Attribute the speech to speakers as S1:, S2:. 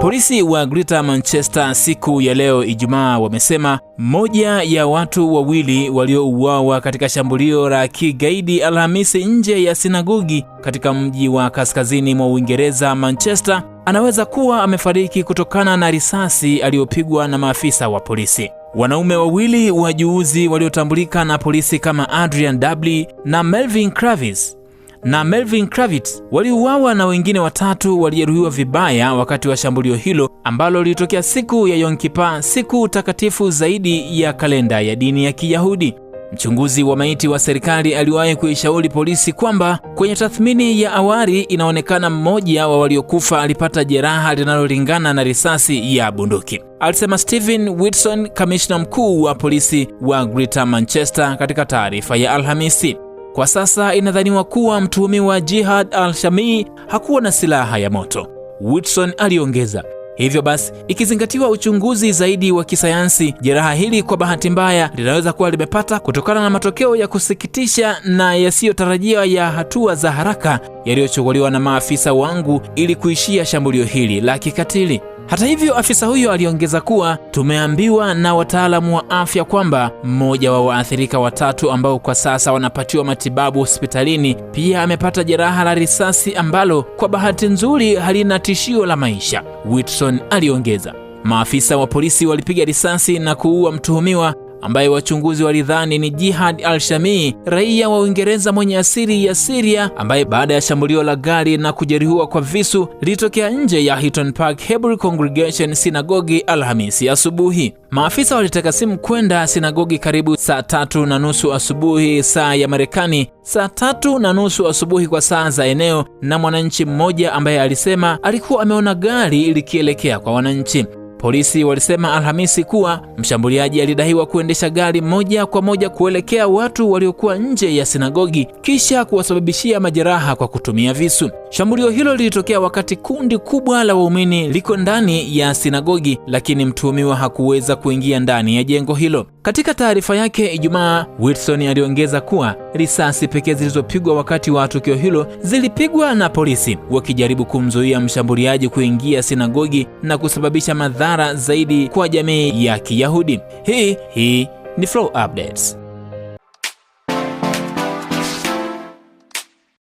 S1: Polisi wa Greater Manchester siku ya leo Ijumaa wamesema mmoja ya watu wawili waliouawa katika shambulio la kigaidi Alhamisi nje ya sinagogi katika mji wa kaskazini mwa Uingereza Manchester anaweza kuwa amefariki kutokana na risasi aliyopigwa na maafisa wa polisi. Wanaume wawili wajuuzi waliotambulika na polisi kama Adrian Dudley na Melvin Kravitz waliuawa na wengine watatu walijeruhiwa vibaya wakati wa shambulio hilo ambalo lilitokea siku ya Yom Kippur, siku takatifu zaidi ya kalenda ya dini ya Kiyahudi. Mchunguzi wa maiti wa serikali aliwahi kuishauri polisi kwamba kwenye tathmini ya awali inaonekana mmoja wa waliokufa alipata jeraha linalolingana na risasi ya bunduki, alisema Stephen Whitson, kamishna mkuu wa polisi wa Greater Manchester katika taarifa ya Alhamisi. Kwa sasa inadhaniwa kuwa mtuhumiwa Jihad al-Shami hakuwa na silaha ya moto, Whitson aliongeza. Hivyo basi, ikizingatiwa uchunguzi zaidi wa kisayansi, jeraha hili kwa bahati mbaya linaweza kuwa limepata kutokana na matokeo ya kusikitisha na yasiyotarajiwa ya hatua za haraka yaliyochukuliwa na maafisa wangu ili kuishia shambulio hili la kikatili. Hata hivyo, afisa huyo aliongeza kuwa tumeambiwa na wataalamu wa afya kwamba mmoja wa waathirika watatu ambao kwa sasa wanapatiwa matibabu hospitalini pia amepata jeraha la risasi ambalo kwa bahati nzuri halina tishio la maisha, Whitson aliongeza. Maafisa wa polisi walipiga risasi na kuua mtuhumiwa ambaye wachunguzi walidhani ni Jihad al-Shami, raia wa Uingereza mwenye asili ya Syria, ambaye baada ya shambulio la gari na kujeruhiwa kwa visu lilitokea nje ya Heaton Park Hebrew Congregation Synagogue Alhamisi asubuhi. Maafisa walitaka simu kwenda sinagogi karibu saa 3:30 asubuhi saa ya Marekani, saa 3:30 asubuhi kwa saa za eneo, na mwananchi mmoja ambaye alisema alikuwa ameona gari likielekea kwa wananchi. Polisi walisema Alhamisi kuwa mshambuliaji alidaiwa kuendesha gari moja kwa moja kuelekea watu waliokuwa nje ya sinagogi kisha kuwasababishia majeraha kwa kutumia visu. Shambulio hilo lilitokea wakati kundi kubwa la waumini liko ndani ya sinagogi, lakini mtuhumiwa hakuweza kuingia ndani ya jengo hilo. Katika taarifa yake Ijumaa, Whitson aliongeza kuwa risasi pekee zilizopigwa wakati wa tukio hilo zilipigwa na polisi wakijaribu kumzuia mshambuliaji kuingia sinagogi na kusababisha madhara zaidi kwa jamii ya Kiyahudi. Hii ni Flow Updates.